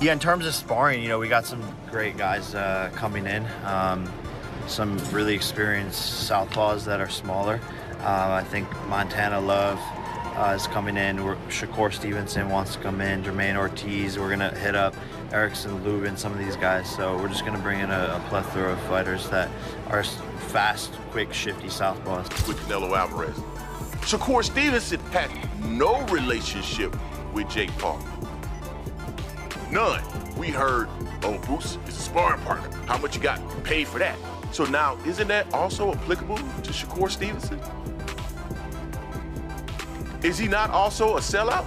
Yeah, in terms of sparring, we got some great guys coming in. Some really experienced southpaws that are smaller. I think Montana Love is coming in. Shakur Stevenson wants to come in. Jermaine Ortiz. We're gonna hit up Erickson, Lubin, some of these guys. So we're just gonna bring in a plethora of fighters that are fast, quick, shifty southpaws. With Canelo Alvarez, Shakur Stevenson had no relationship with Jake Paul. None. We heard, oh, Boots is a sparring partner. How much you got paid for that? So now, isn't that also applicable to Shakur Stevenson? Is he not also a sellout?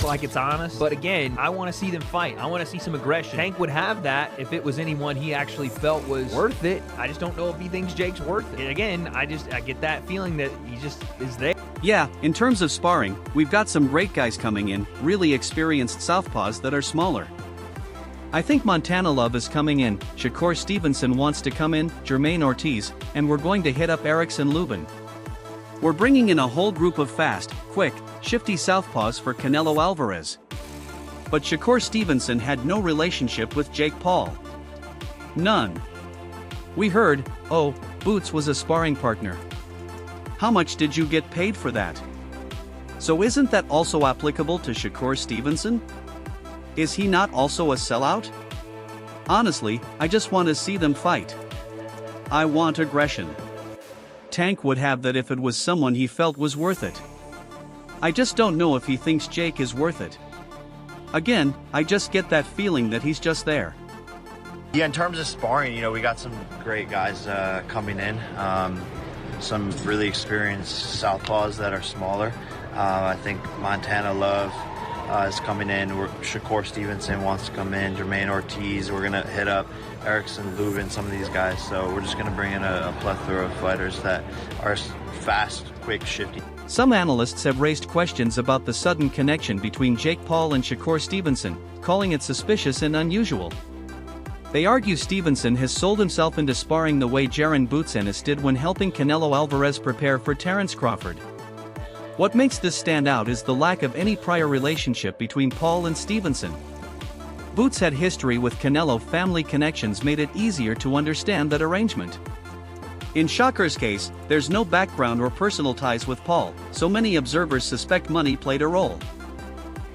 Like it's honest, but again, I want to see them fight. I want to see some aggression. Tank would have that if it was anyone he actually felt was worth it. I just don't know if he thinks Jake's worth it. And again, I get that feeling that he just is there. Yeah, in terms of sparring, we've got some great guys coming in, really experienced southpaws that are smaller. I think Montana Love is coming in, Shakur Stevenson wants to come in, Jermaine Ortiz, and we're going to hit up Erickson Lubin. We're bringing in a whole group of fast, quick, shifty southpaws for Canelo Alvarez. But Shakur Stevenson had no relationship with Jake Paul. None. We heard, oh, Boots was a sparring partner. How much did you get paid for that? So isn't that also applicable to Shakur Stevenson? Is he not also a sellout? Honestly, I just want to see them fight. I want aggression. Tank would have that if it was someone he felt was worth it. I just don't know if he thinks Jake is worth it. Again, I just get that feeling that he's just there. Yeah, in terms of sparring, we got some great guys coming in. Some really experienced southpaws that are smaller. I think Montana Love is coming in. Shakur Stevenson wants to come in. Jermaine Ortiz. We're gonna hit up Erickson, Lubin, some of these guys. So we're just gonna bring in a plethora of fighters that are fast, quick, shifty. Some analysts have raised questions about the sudden connection between Jake Paul and Shakur Stevenson, calling it suspicious and unusual. They argue Stevenson has sold himself into sparring the way Jaron Boots Ennis did when helping Canelo Alvarez prepare for Terence Crawford. What makes this stand out is the lack of any prior relationship between Paul and Stevenson. Boots had history with Canelo. Family connections made it easier to understand that arrangement. In Shakur's case, there's no background or personal ties with Paul, so many observers suspect money played a role.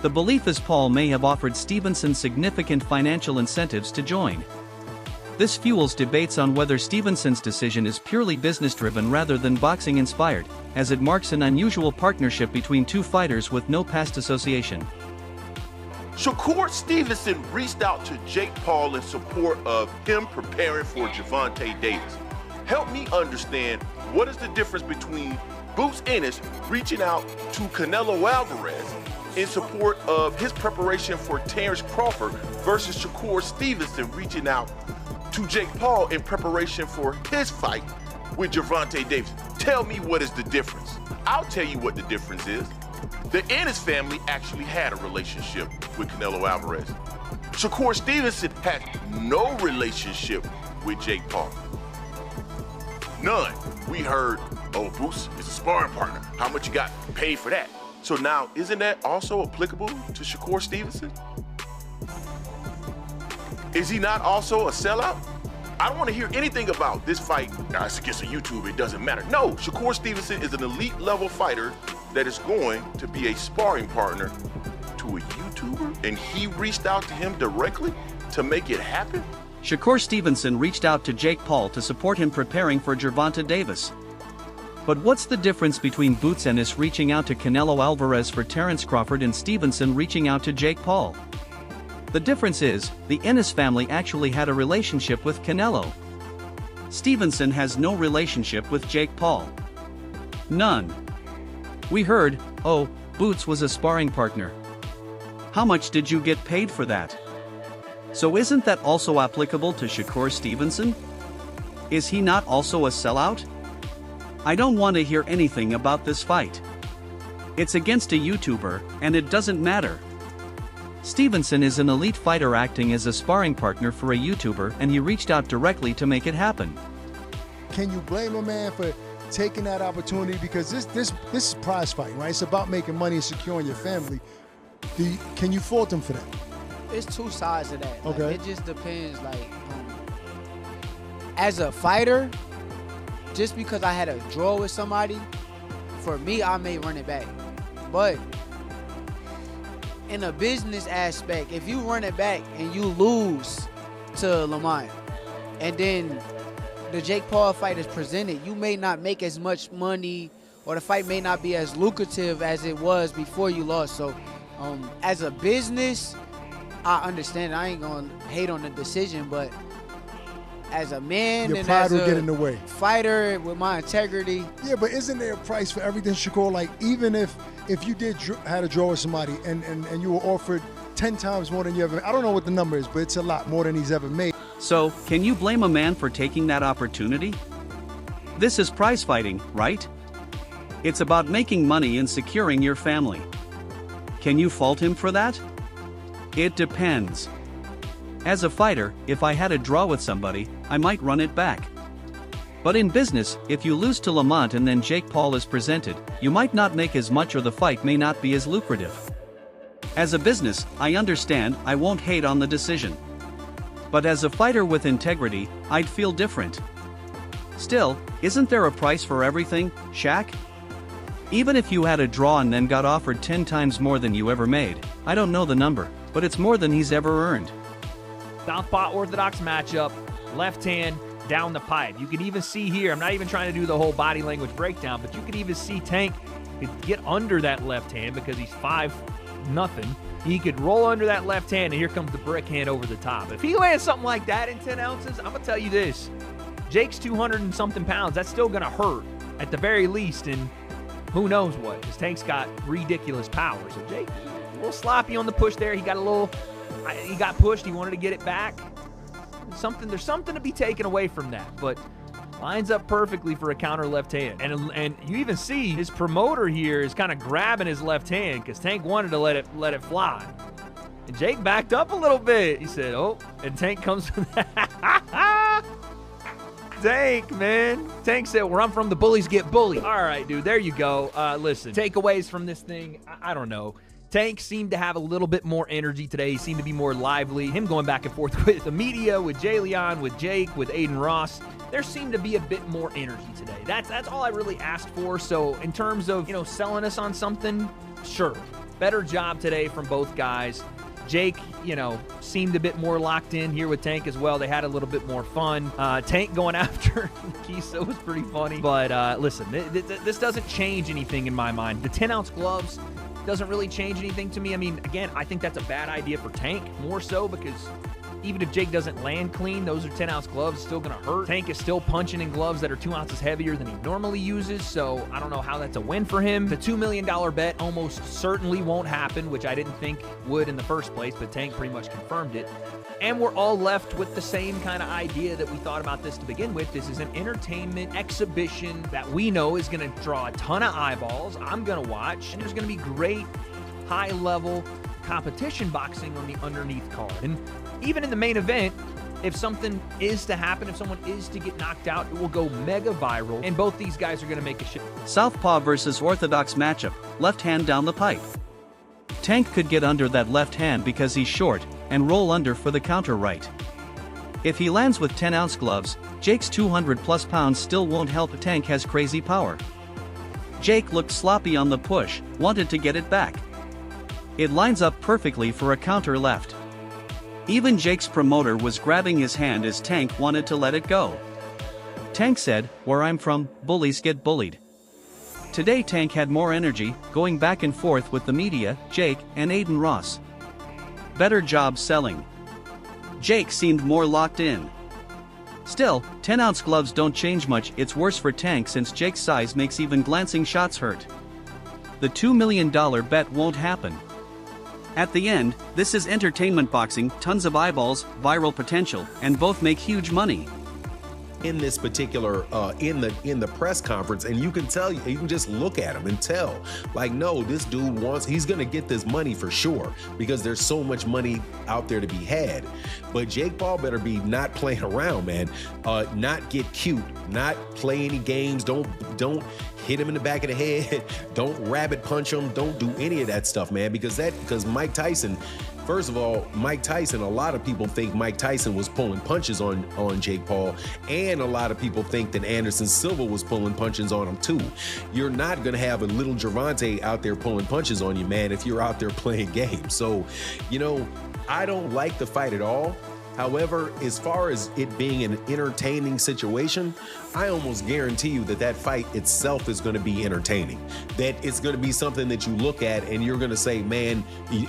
The belief is Paul may have offered Stevenson significant financial incentives to join. This fuels debates on whether Stevenson's decision is purely business-driven rather than boxing-inspired, as it marks an unusual partnership between two fighters with no past association. Shakur Stevenson reached out to Jake Paul in support of him preparing for Gervonta Davis. Help me understand, what is the difference between Boots Ennis reaching out to Canelo Alvarez in support of his preparation for Terence Crawford versus Shakur Stevenson reaching out to Jake Paul in preparation for his fight with Gervonta Davis? Tell me, what is the difference? I'll tell you what the difference is. The Ennis family actually had a relationship with Canelo Alvarez. Shakur Stevenson had no relationship with Jake Paul. None. We heard, oh, Boots is a sparring partner. How much you got paid for that? So now, isn't that also applicable to Shakur Stevenson? Is he not also a sellout? I don't want to hear anything about this fight. It's against a YouTuber, it doesn't matter. No, Shakur Stevenson is an elite level fighter that is going to be a sparring partner to a YouTuber, and he reached out to him directly to make it happen? Shakur Stevenson reached out to Jake Paul to support him preparing for Gervonta Davis. But what's the difference between Boots Ennis reaching out to Canelo Alvarez for Terence Crawford and Stevenson reaching out to Jake Paul? The difference is, the Ennis family actually had a relationship with Canelo. Stevenson has no relationship with Jake Paul. None. We heard, oh, Boots was a sparring partner. How much did you get paid for that? So isn't that also applicable to Shakur Stevenson? Is he not also a sellout? I don't want to hear anything about this fight. It's against a YouTuber, and it doesn't matter. Stevenson is an elite fighter acting as a sparring partner for a YouTuber, and he reached out directly to make it happen. Can you blame a man for taking that opportunity? Because this is a prize fight, right? It's about making money and securing your family. Can you fault him for that? it's two sides of that. Like, Okay. it just depends. Like, as a fighter, just because I had a draw with somebody, for me, I may run it back. But in a business aspect, if you run it back and you lose to Lamont, and then the Jake Paul fight is presented, you may not make as much money, or the fight may not be as lucrative as it was before you lost. So as a business, I understand. I ain't gonna hate on the decision, but as a man Your and pride as will a get in the way. fighter with my integrity, Yeah, but isn't there a price for everything, Shakur? Like, even if you did had a draw with somebody and you were offered 10 times more than you ever, I don't know what the number is, but it's a lot more than he's ever made. So, can you blame a man for taking that opportunity? This is prize fighting, right? It's about making money and securing your family. Can you fault him for that? It depends. As a fighter, if I had a draw with somebody, I might run it back. But in business, if you lose to Lamont and then Jake Paul is presented, you might not make as much or the fight may not be as lucrative. As a business, I understand, I won't hate on the decision. But as a fighter with integrity, I'd feel different. Still, isn't there a price for everything, Shaq? Even if you had a draw and then got offered 10 times more than you ever made, I don't know the number, but it's more than he's ever earned. Southpaw orthodox matchup, left hand down the pipe. You can even see here, I'm not even trying to do the whole body language breakdown, but you can even see Tank could get under that left hand because he's 5-0. He could roll under that left hand, and here comes the brick hand over the top. If he lands something like that in 10 ounces, I'm going to tell you this. Jake's 200 and something pounds. That's still going to hurt at the very least, and who knows what, because Tank's got ridiculous power. So Jake, a little sloppy on the push there. He got pushed. He wanted to get it back. There's something to be taken away from that, but lines up perfectly for a counter left hand. And you even see his promoter here is kind of grabbing his left hand because Tank wanted to let it fly. And Jake backed up a little bit. He said, oh, and Tank comes from that. Tank, man. Tank said, where I'm from, the bullies get bullied. All right, dude, there you go. Listen, takeaways from this thing, I don't know. Tank seemed to have a little bit more energy today. He seemed to be more lively. Him going back and forth with the media, with Jay Leon, with Jake, with Aiden Ross. There seemed to be a bit more energy today. That's all I really asked for. So in terms of, selling us on something, sure. Better job today from both guys. Jake, seemed a bit more locked in here with Tank as well. They had a little bit more fun. Tank going after Kisa was pretty funny. But listen, this doesn't change anything in my mind. The 10-ounce gloves doesn't really change anything to me. I mean, again, I think that's a bad idea for Tank, more so because even if Jake doesn't land clean, those are 10-ounce gloves, still going to hurt. Tank is still punching in gloves that are 2 ounces heavier than he normally uses, so I don't know how that's a win for him. The $2 million bet almost certainly won't happen, which I didn't think would in the first place, but Tank pretty much confirmed it. And we're all left with the same kind of idea that we thought about this to begin with. This is an entertainment exhibition that we know is going to draw a ton of eyeballs. I'm going to watch, and there's going to be great high-level competition boxing on the underneath card. And even in the main event, if something is to happen, if someone is to get knocked out, it will go mega viral, and both these guys are going to make a shit. Southpaw versus orthodox matchup, left hand down the pipe. Tank could get under that left hand because he's short, and roll under for the counter right. If he lands with 10-ounce gloves, Jake's 200-plus pounds still won't help. Tank has crazy power. Jake looked sloppy on the push, wanted to get it back. It lines up perfectly for a counter left. Even Jake's promoter was grabbing his hand as Tank wanted to let it go. Tank said, where I'm from, bullies get bullied. Today Tank had more energy, going back and forth with the media, Jake, and Aiden Ross. Better job selling. Jake seemed more locked in. Still, 10-ounce gloves don't change much. It's worse for Tank since Jake's size makes even glancing shots hurt. The $2 million bet won't happen. At the end, this is entertainment boxing, tons of eyeballs, viral potential, and both make huge money. In this particular in the press conference, and you can just look at him and tell, like, no, this dude he's gonna get this money for sure, because there's so much money out there to be had. But Jake Paul better be not playing around, man. Not get cute, not play any games, don't hit him in the back of the head, don't rabbit punch him, don't do any of that stuff, man, because Mike Tyson, First of all, Mike Tyson, a lot of people think Mike Tyson was pulling punches on Jake Paul, and a lot of people think that Anderson Silva was pulling punches on him too. You're not going to have a little Gervonta out there pulling punches on you, man, if you're out there playing games. So, you know, I don't like the fight at all. However, as far as it being an entertaining situation, I almost guarantee you that that fight itself is going to be entertaining. That it's going to be something that you look at and you're going to say, man,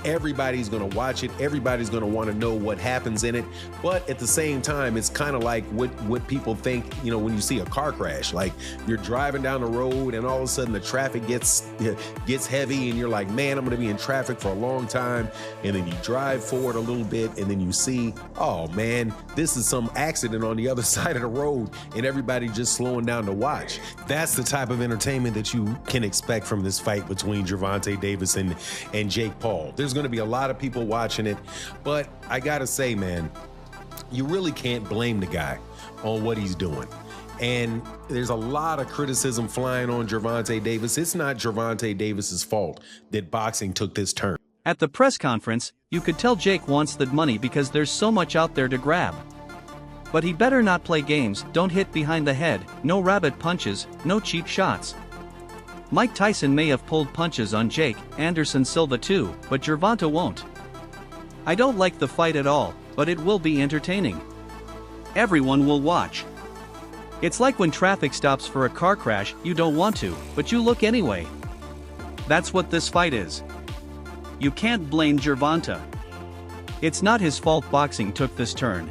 everybody's going to watch it. Everybody's going to want to know what happens in it. But at the same time, it's kind of like what people think, you know, when you see a car crash. Like you're driving down the road and all of a sudden the traffic gets heavy and you're like, man, I'm going to be in traffic for a long time. And then you drive forward a little bit and then you see, oh man, this is some accident on the other side of the road and everybody just slowing down to watch. That's the type of entertainment that you can expect from this fight between Gervonta Davis and Jake Paul. There's going to be a lot of people watching it, but I gotta say, man, you really can't blame the guy on what he's doing. And there's a lot of criticism flying on Gervonta Davis. It's not Gervonta Davis's fault that boxing took this turn. At the press conference, you could tell Jake wants that money because there's so much out there to grab. But he better not play games, don't hit behind the head, no rabbit punches, no cheap shots. Mike Tyson may have pulled punches on Jake, Anderson Silva too, but Gervonta won't. I don't like the fight at all, but it will be entertaining. Everyone will watch. It's like when traffic stops for a car crash, you don't want to, but you look anyway. That's what this fight is. You can't blame Gervonta. It's not his fault boxing took this turn.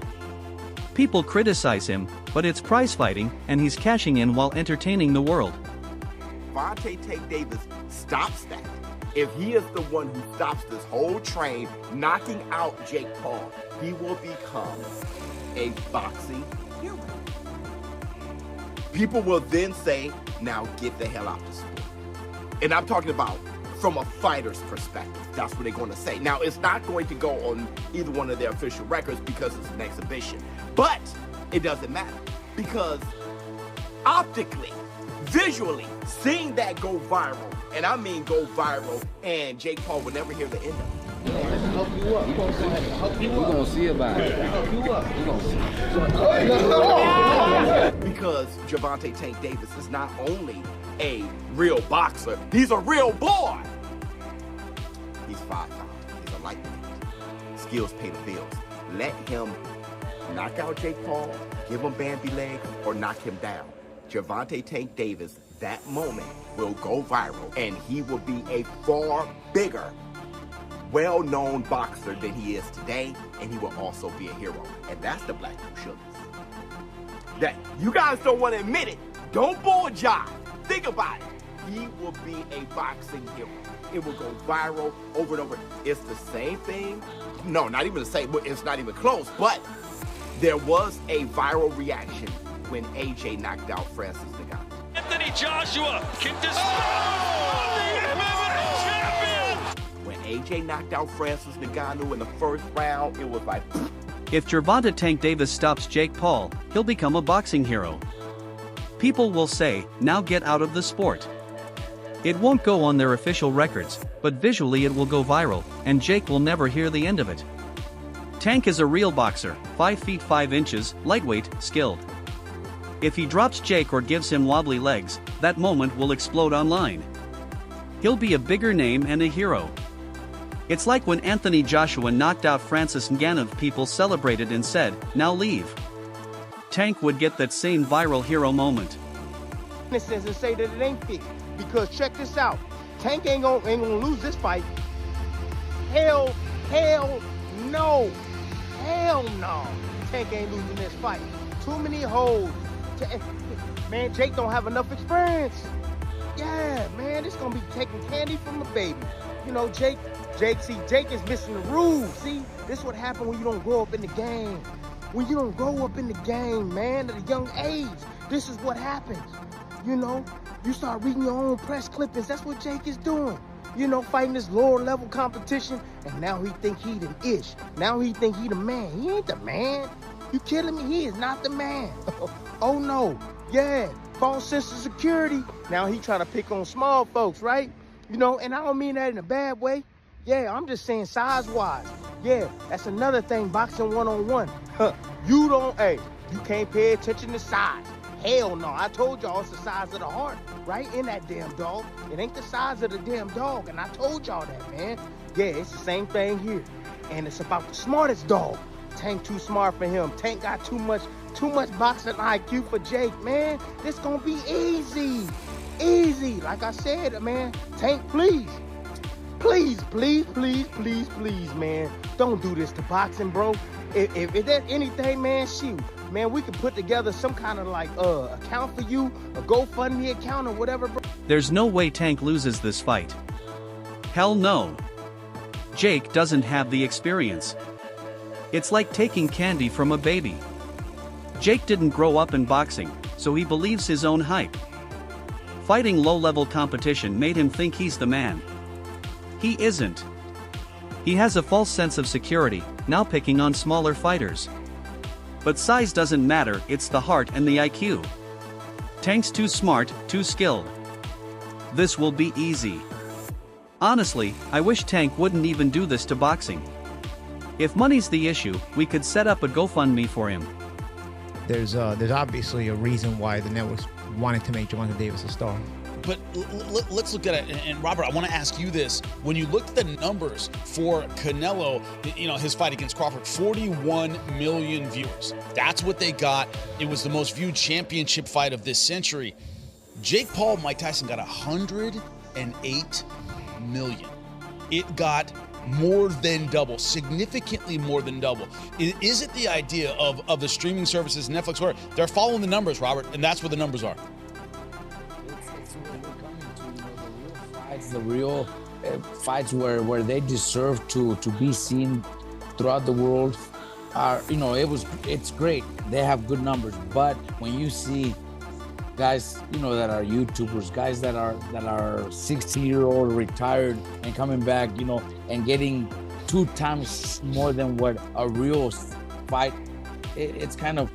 People criticize him, but it's prize fighting, and he's cashing in while entertaining the world. Gervonta Tank Davis stops that. If he is the one who stops this whole train, knocking out Jake Paul, he will become a boxing hero. People will then say, now get the hell out the sport. And I'm talking about from a fighter's perspective. That's what they're going to say. Now, it's not going to go on either one of their official records because it's an exhibition. But it doesn't matter because optically, visually, seeing that go viral, and I mean go viral, and Jake Paul will never hear the end of it. Help you up. We're going to help you up. We're going to see about it. Help you up. We're going to see. Because Gervonta Tank Davis is not only a real boxer, he's a real boy. He's 5'5". He's a lightweight. Skills pay the bills. Let him knock out Jake Paul, give him Bambi legs, or knock him down. Gervonta Tank Davis, that moment will go viral, and he will be a far bigger, well-known boxer than he is today, and he will also be a hero. And that's the Black Two Sugars. That you guys don't want to admit it. Don't bull jive. Think about it. He will be a boxing hero. It will go viral over and over. It's the same thing. No, not even the same, but it's not even close. But there was a viral reaction when AJ knocked out Francis Ngannou. Anthony Joshua can disrupt the MMA champion. When AJ knocked out Francis Ngannou in the first round, it was like... If Gervonta Tank Davis stops Jake Paul, he'll become a boxing hero. People will say, now get out of the sport. It won't go on their official records, but visually it will go viral, and Jake will never hear the end of it. Tank is a real boxer, 5 feet 5 inches, lightweight, skilled. If he drops Jake or gives him wobbly legs, that moment will explode online. He'll be a bigger name and a hero. It's like when Anthony Joshua knocked out Francis Ngannou, people celebrated and said, now leave. Tank would get that same viral hero moment. And say that it ain't fixed. Because check this out, Tank ain't gonna lose this fight. Hell no. Tank ain't losing this fight. Too many holes. Man, Jake don't have enough experience. Yeah, man, it's gonna be taking candy from a baby. You know, Jake is missing the rules. See, this is what happens when you don't grow up in the game. When you don't grow up in the game, man, at a young age, this is what happens. You know, you start reading your own press clippings. That's what Jake is doing. You know, fighting this lower level competition, and now he think he the ish. Now he think he the man. He ain't the man. You kidding me? He is not the man. Oh no, yeah, false sense of security. Now he trying to pick on small folks, right? You know, and I don't mean that in a bad way. Yeah, I'm just saying size-wise. Yeah, that's another thing, boxing one-on-one. You can't pay attention to size. Hell no, I told y'all it's the size of the heart, right? In that damn dog. It ain't the size of the damn dog, and I told y'all that, man. Yeah, it's the same thing here. And it's about the smartest dog. Tank too smart for him. Tank got too much boxing IQ for Jake, man. This gonna be easy. Easy. Like I said, man, Tank, please. Please, please, please, please, please, man. Don't do this to boxing, bro. If there's anything, man, shoot. Man, we can put together some kind of like account for you, a GoFundMe account or whatever, bro. There's no way Tank loses this fight. Hell no. Jake doesn't have the experience. It's like taking candy from a baby. Jake didn't grow up in boxing, so he believes his own hype. Fighting low-level competition made him think he's the man. He isn't. He has a false sense of security, now picking on smaller fighters. But size doesn't matter, it's the heart and the IQ. Tank's too smart, too skilled. This will be easy. Honestly, I wish Tank wouldn't even do this to boxing. If money's the issue, we could set up a GoFundMe for him. There's obviously a reason why the networks wanted to make Gervonta Davis a star. But let's look at it. And Robert, I want to ask you this. When you look at the numbers for Canelo, his fight against Crawford, 41 million viewers. That's what they got. It was the most viewed championship fight of this century. Jake Paul, Mike Tyson got 108 million. It got more than double, significantly more than double. Is it the idea of the streaming services, Netflix, where they're following the numbers, Robert, and that's where the numbers are? The real fights where they deserve to be seen throughout the world are, it's great. They have good numbers, but when you see guys, that are YouTubers, guys that are 60-year-old retired and coming back, and getting 2 times more than what a real fight, it's kind of,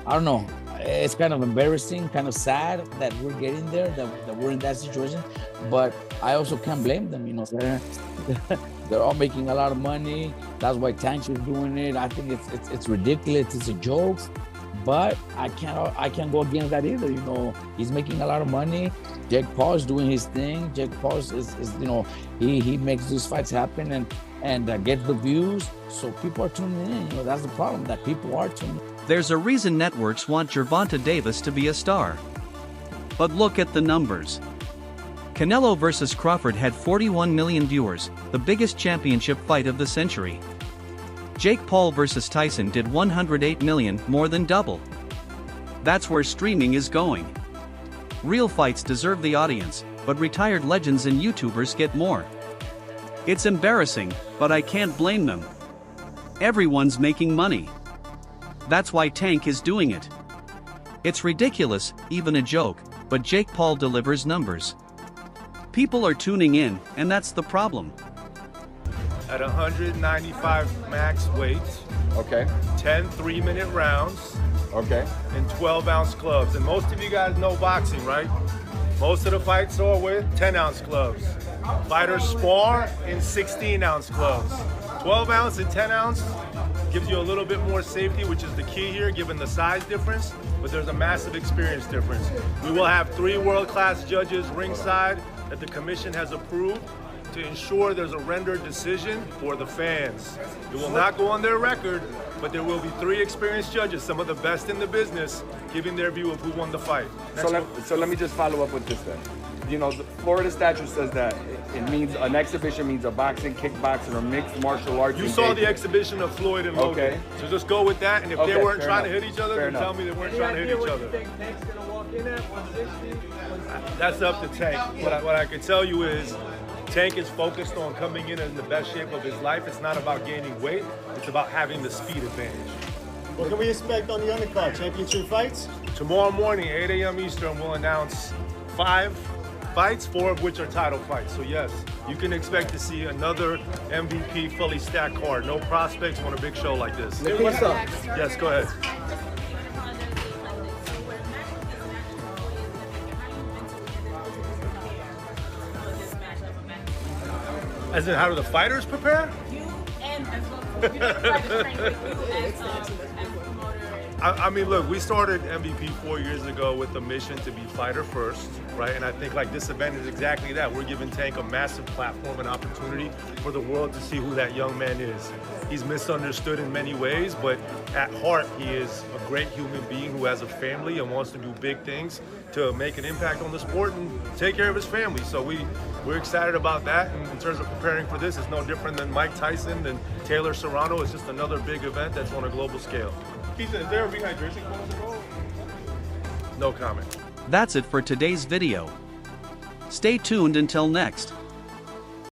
I don't know. It's kind of embarrassing, kind of sad that we're getting there, that we're in that situation. But I also can't blame them, they're all making a lot of money. That's why Tank is doing it. I think it's ridiculous. It's a joke, but I can't go against that either. He's making a lot of money. Jake Paul is doing his thing. Jake Paul is he makes these fights happen and gets the views. So people are tuning in. That's the problem, that people are tuning in. There's a reason networks want Gervonta Davis to be a star. But look at the numbers. Canelo vs. Crawford had 41 million viewers, the biggest championship fight of the century. Jake Paul vs. Tyson did 108 million, more than double. That's where streaming is going. Real fights deserve the audience, but retired legends and YouTubers get more. It's embarrassing, but I can't blame them. Everyone's making money. That's why Tank is doing it. It's ridiculous, even a joke, but Jake Paul delivers numbers. People are tuning in, and that's the problem. At 195 max weight. Okay. 10 3-minute rounds. Okay. And 12-ounce gloves. And most of you guys know boxing, right? Most of the fights are with 10-ounce gloves. Fighters spar in 16-ounce gloves. 12-ounce and 10-ounce gives you a little bit more safety, which is the key here, given the size difference, but there's a massive experience difference. We will have 3 world-class judges ringside that the commission has approved to ensure there's a rendered decision for the fans. It will not go on their record, but there will be 3 experienced judges, some of the best in the business, giving their view of who won the fight. So let me just follow up with this then. The Florida statute says that it means an exhibition means a boxing, kickboxing, or mixed martial arts. You saw the exhibition of Floyd and Logan. Okay. So just go with that, and if they weren't trying to hit each other, then enough. tell me they weren't trying to hit each other. That's up to Tank. What I can tell you is Tank is focused on coming in the best shape of his life. It's not about gaining weight. It's about having the speed advantage. What can we expect on the undercard? Championship fights? Tomorrow morning, 8 a.m. Eastern, we'll announce 5 fights, 4 of which are title fights. So yes, you can expect to see another MVP fully stacked card. No prospects on a big show like this. What's up? Yes, go ahead. As in, how do the fighters prepare? I mean, look, we started MVP 4 years ago with the mission to be fighter first, right? And I think like this event is exactly that. We're giving Tank a massive platform and opportunity for the world to see who that young man is. He's misunderstood in many ways, but at heart, he is a great human being who has a family and wants to do big things to make an impact on the sport and take care of his family. So we're excited about that. And in terms of preparing for this, it's no different than Mike Tyson and Taylor Serrano. It's just another big event that's on a global scale. Keith, is there a rehydration clause involved? No comment. That's it for today's video. Stay tuned until next.